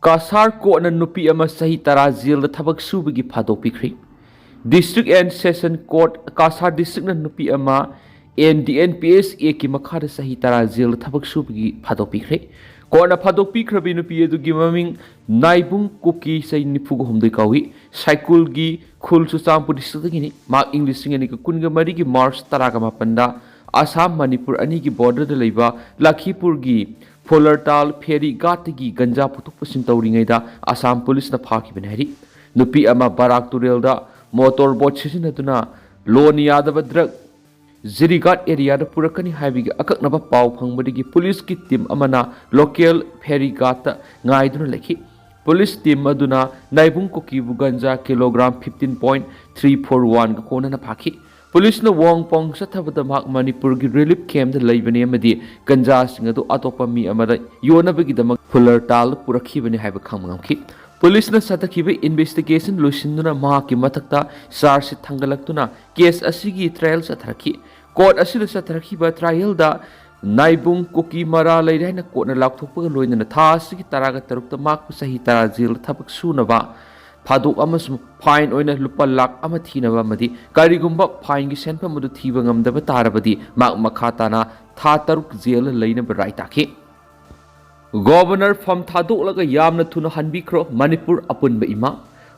Kasar Court Nupi ama sahi tara jail da thabak subagi phadokpikri. District and Session Court Kasar District na Nupi ama NDNPSA ki makhada sahi tara jail da thabak subagi phadokpikri. Court na phadokpikrabi nupi adugi maming naibung Kuki sai nipugo humdoi kawi. Saikul gi khul Chuchangpur district gini mak English ngani ka kunga mari gi March taraga mapanda Assam Manipur ani gi border da leiba Lakhipur gi Folartal Ferry Ghat gi ganja putuk pusin tawringai da Assam police na phaki benari nupi ama barak turel da motor boat sisinaduna loan yadaba drug Zirigat area da purakani haibi akaknaba pau phangbadigi police ki team amana local ferry ghat ngaiduna lekhi police team aduna naibung Kuki bu ganja kilogram 15.341 ga kona na phaki police na wong pong sa thabada mak Manipur gi relief camp da leibani amadi ganja singa do atopa mi amada yonabagi damak Fulartal purakhi bani haiba khangmangki police na satakhiba investigation lusinuna ma ki mathakta charge thangalaktuna case asigi trial satharaki court asida satharakhiba trial da naibung Kuki mara leiraina court na lakthokpa loina tha asigi taraga tarukta mak sahi tara jail thabak sunaba Paduk amasum fine oina lupa lak ama thinaba madi karigumba fine gi senpa mudu thiba ngamdaba tarabadi mak makhata na tha taruk jail leina right takhi Governor from Thaduk laga yamna thuna hanbikro Manipur apunba ima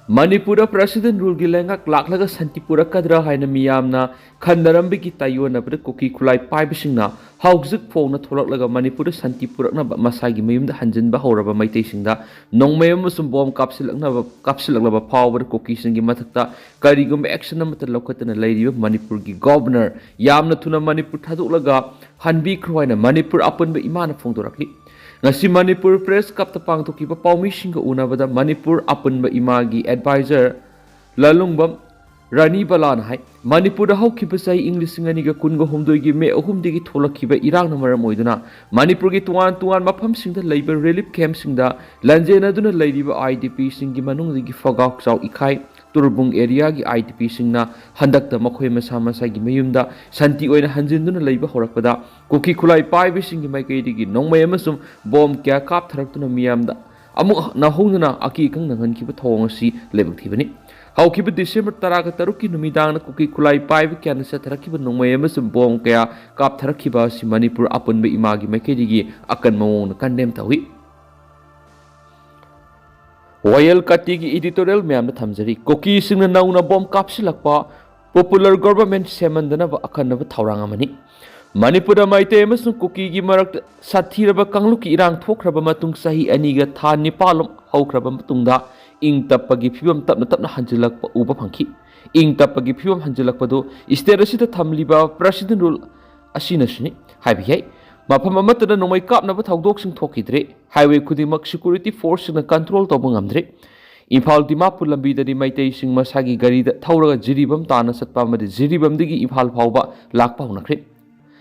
Manipura President rule gi lengak laklaga santipura kadra haina miyamna khandarambi gi tayona bra Kuki khulai paibisingna haugzik phongna tholaklaga Manipura santipurakna masagi mayumda hanjinba horaba maitesingda nongmayam sum bom kapsilaklaba power Kuki singi mathakta karigum action amata lokatana leiriba Manipur gi governor yamna thuna Manipur Thaduk laga hanbikro haina Manipur apunba imana phongdorakli Ngasi Manipur Press Kapta Pangtokiba Paumishinga Unabada Manipur Apunba Imagi Advisor Lalungbam Rani Balan Hai Manipur da Hawkiba Sai English Singaniga Kungo Humdoigi Me Ohumdigi Tolakiba Irang Namara Moiduna Manipur gi Tuan Mapam Singda Labor Relief Camp Singda Lanjena Duna Ladiba IDP Singi Manung Digi Fogak Sau Ikai Turbung area gi IDP singna handakta makhoi masa masa gi mayumda santi oina hanjinduna leiba horakpada Kuki khulai paibe singi maikai digi nongmai amasum bom kya kap tharaktuna miyamda amuk na hongna aki kang nangan ki thong si lebak thibani haukiba December taraga taruki numidang na Kuki khulai paibe kya na sa tharakiba nongmai amasum bom kya kap tharakiba si Manipur apunba imagi maikai digi akan mawong na kandem tawi Wayal Katigi editorial ma'am na thamjari Kuki singna nauna bom kapsilakpa popular government semandana ba akanaba thaurang amani Manipura maite amasung Kuki gi marak sathiraba kangluki irang thokraba matung sahi aniga tha nipalom haukraba matungda ing tapagi phibam tapna hanjilakpa uba phangki ing tapagi phibam hanjilakpa do state asida thamliba president rule asina shini haibi hai Mafam amatana nomai kapnaba thawdoksing thokidre highway khudimak security force na control tawba ngamdre imphal dimapur lambi dani maitei sing masagi gari da thawraga jiribam tana satpa madi jiribam digi imphal phawba lakpa hunakre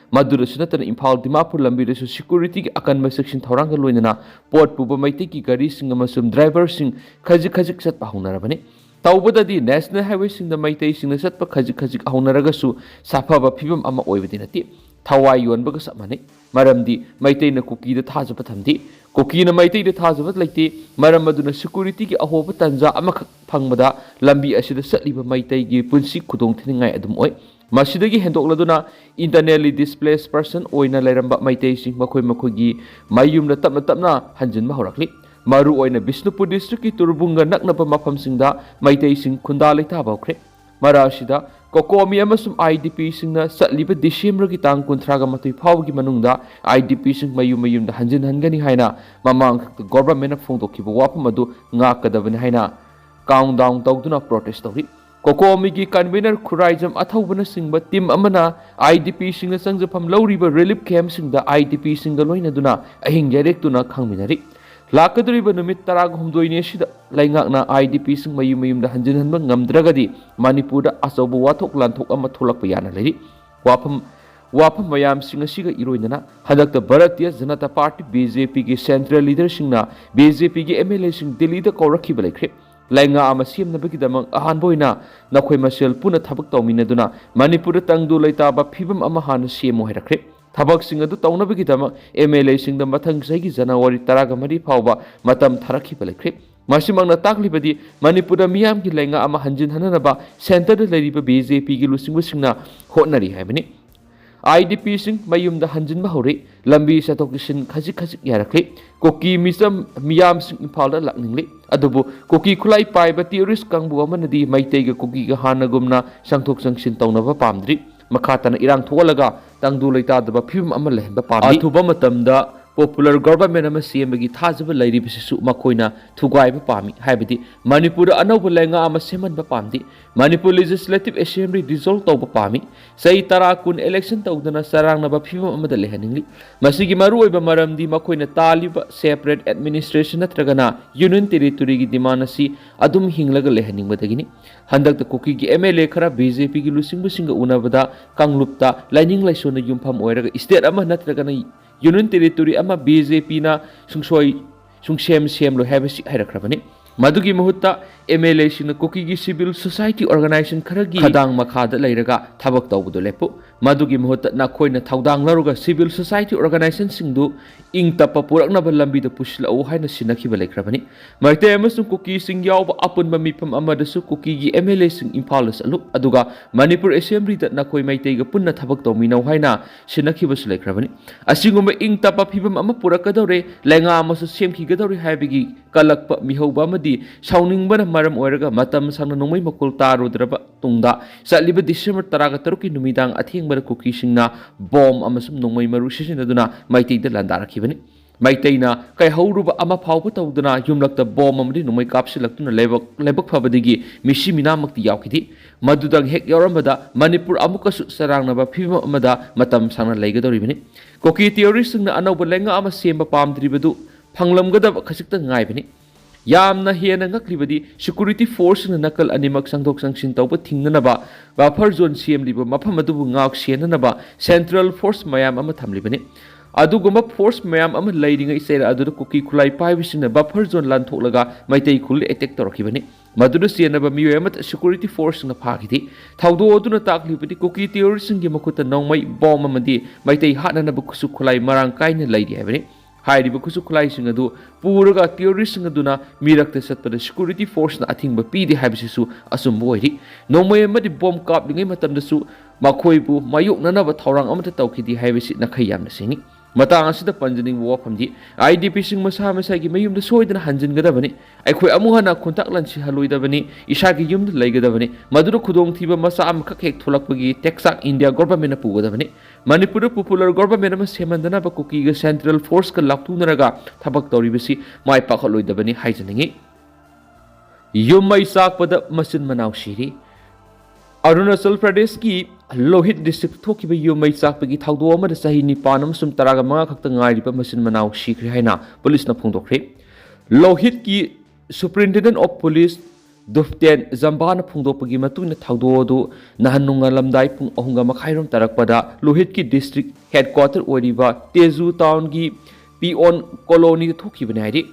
madura sunatana imphal dimapur lambi da security ki akanba section thawranga loinana port puba maitei ki gari sing amasum driver sing khajik satpa hunarabani tawbadadi national highway sing da maitei sing satpa khajik hunaragasu safaba phibam ama oibadi nati Thawai yonbaga samane maramdi maitei na Kuki da thajaba thamdi Kuki na maitei da thajaba laite maram aduna security ki ahoba tanja amakak phangmada lambi asida satliba maitei gi punsi khudong thiningai adum oi masidagi hendokladuna internally displaced person oina lairamba maitei sing makhoi gi mayum na tapna hanjinba horakli maru oina Bishnupur district ki Turbunga naknaba mafam singda maitei sing khunda leita bawkre marasida Kokomi amasum IDP singna satliba December ki tang kuntraga matui phawgi manungda IDP sing mayum da hanjin hangani haina mamang government phongdokhiba wapam adu ngakadabani haina countdown tawduna protest tawri Kokomi ki convener Khuraijam athawbana singba team amana IDP singna sangjafam lawriba relief camp singda IDP singda loina duna ahing directuna khangminari Lakadriba numit taraga humdoine sida laingakna IDP sing mayum da hanjin hanba ngamdragadi Manipur da asobu Wathok lanthok ama tholakpa yana lari wapam mayam singa siga iroinana hadakta Bharatiya Janata Party BJP gi central leader singna BJP gi MLA sing Delhi da kaurakhiba laikre lainga ama siamnabagi damang ahanboina nakhoi masel puna thabak tawminaduna Manipur tangdu laitaba phibam ama hana siemo herakre ꯊꯕꯛꯁꯤꯡ ꯑꯗꯨ ꯇꯧꯅꯕꯒꯤꯗꯃꯛ MLA ꯁꯤꯡꯗ ꯃꯊꯪ ꯆꯍꯤꯒꯤ ꯖꯅꯋꯥꯔꯤ 13 ꯐꯥꯎꯕ ꯃꯇꯝ ꯊꯥꯔꯛꯈꯤꯕ ꯂꯩꯈ꯭ꯔꯦ ꯃꯁꯤꯃꯛꯅ ꯇꯥꯛꯂꯤꯕꯗꯤ ꯃꯅꯤꯄꯨꯔꯗ ꯃꯤꯌꯥꯝꯒꯤ ꯂꯩꯉꯥꯛ ꯑꯃ ꯍꯟꯖꯤꯟꯍꯟꯅꯕ ꯁꯦꯟꯇꯔꯗ ꯂꯩꯔꯤꯕ BJPꯒꯤ ꯂꯨꯆꯤꯡꯕꯁꯤꯡꯅ ꯍꯣꯠꯅꯔꯤ ꯍꯥꯏꯕꯅꯤ IDPꯁꯤꯡ ꯃꯌꯨꯝꯗ ꯍꯟꯖꯤꯟꯕ ꯍꯧꯔꯦ ꯂꯝꯕꯤ ꯆꯠꯊꯣꯛ ꯆꯠꯁꯤꯟ ꯈꯖꯤꯛ ꯌꯥꯔꯛꯂꯦ ꯀꯨꯀꯤ ꯃꯤꯌꯥꯝꯁꯤꯡ ꯏꯝꯐꯥꯜꯗ ꯂꯥꯛꯅꯤꯡꯂꯦ ꯑꯗꯨꯕꯨ ꯀꯨꯀꯤ ꯈꯨꯠꯂꯥꯏ ꯄꯥꯏꯕ ꯇꯦꯔꯣꯔꯤꯁ ꯀꯥꯡꯕꯨ ꯑꯃꯅꯗꯤ ꯃꯩꯇꯩꯒ ꯀꯨꯀꯤꯒ ꯍꯥꯟꯅꯒꯨꯝꯅ ꯆꯪꯊꯣꯛ ꯆꯪꯁꯤꯟ ꯇꯧꯅꯕ ꯄꯥꯝꯗ꯭ꯔꯤ ꯃꯈꯥ ꯇꯥꯅ ꯏꯔꯥꯡ ꯊꯣꯛꯍꯜꯂꯒ ꯇꯪꯗꯨ ꯂꯩꯇꯥꯗꯕ ꯐꯤꯕꯝ ꯑꯃ ꯂꯩꯍꯟꯕ ꯄꯥꯝꯃꯤ ꯑꯊꯨꯕ ꯃꯇꯝꯗ popular government ama sembagi thajaba lairibisisu makoina thugaiba pami haibadi manipur anauba lenga ama semanba pamdi manipur legislative assembly dissolve tawba pami sai tara kun election tawdana sarangnaba phibam amada lehaningli masigi maru oiba maramdi makoina taliba separate administration natragana union territory gi demand asi adum hinglaga lehaningbadagini handakta kuki gi MLA khara BJP gi lusingbusinga unabada kanglupta lining laisona yumpham oiraga state ama natragana union territory ama BJP na sungsem lo have hairakhrabani madugi muhutta MLA sina kuki gi civil society organization kharagi khadang makhada leiraga thabak tawbudo lepu madugi muhutta na khoina thaudang laruga civil society organization singdu ing tapa purakna ba lambi da pushla o haina sinakhi ba lekhrabani marte amasung kuki sing yawba apun ba mipam amada su kuki gi MLA sing imphal alu aduga manipur assembly da na khoi maitei ga punna thabak tawmi nau haina sinakhi ba su lekhrabani asingumba ing tapa phibam ama purakadore lenga amasu semkhi gadore haibigi kalakpa mihauba amadi sauningbana maram oiraga matam sangna nongmai makul tarudraba tungda satliba December 13 ki numidang athingbara kuki singna bomb amasum nongmai maru sisinaduna maitei da landarakibani maiteina kai hauruba ama phawba tawduna yumlakta bomb amadi nongmai kapsilaktuna lebak phabadigi misi minamakti yaukidi madudang hek yaramada manipur amukasu sarangnaba phibam amada matam sangna leigadoribani kuki theorist singna anauba lenga ama semba pamdribadu phanglamgadaba khasikta ngaibani yamna hena ngaklibadi security force na nakal animak sangdok sangsin tawba thingnanaba buffer zone CMliba mafam adubu ngak senanaba central force mayam ama thamlibani aduguma force mayam ama leiringa isera adu kuki khulai paibisina buffer zone lan tholaga maitai khul attack torkibani madudu senaba miyo ama security force na phagidi thawdo aduna taklibadi kuki terrorist ngi makuta nongmai bomb amadi maitai hatnana bukusu khulai marang kaina leiri habani hairiba kusu khulai sing adu puraga terrorist sing aduna mirakta satpada security force na athingba pidi haibisisu asumbo oiri nomai amadi bomb kaplingai matamdasu makhoibu mayoknanaba thawrang amata tawkhidi haibisi nakhai yamna singi matang asida panjaning wafamdi IDP sing masa masagi mayumda soidana hanjingadabani aikhoi amuhana khuntak lansi haloidabani isagi yumda leigadabani madura khudong thiba masa amkhak hek tholakpagi texas India government na pugadabani manipur popular government ma semandana ba kuki ga central force ka laktunaraga thabak tawribasi mai pakhaloidabani haijaningi yumai sakpada masin manaw siri Arunachal Pradesh ki Lohit district thokiba yumai sakpagi thawdo amada sahi nipan amasum taraga manga khakta ngairiba masin manaw sikri haina police na phungdokre Lohit ki superintendent of police Duften Zambana phungdokpagi matuna thawdo do nahanunga lamdai pung ahunga makhairom tarakpada Lohit ki district headquarter oriba Tezu town ki Pion colony thokiba nairi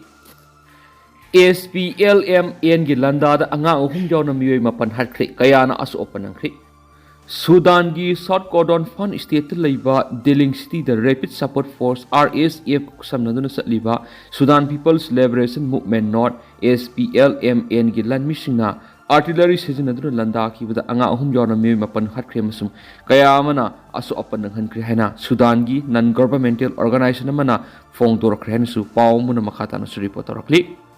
SPLMN gi landada anga ahum jawna miyoi mapan hatkre kayana asu opanangkre Sudan gi South Cordon Fun State laiba Deling City the Rapid Support Force RSF samnaduna satliba Sudan People's Liberation Movement North SPLMN gi lanmisingna artillery sizinaduna landa kibada anga ahum jawna miyoi mapan hatkre masum kayamana asu opananghankre haina Sudan gi non governmental organization amana fong dorkre hansu pawmuna makhata na report rakli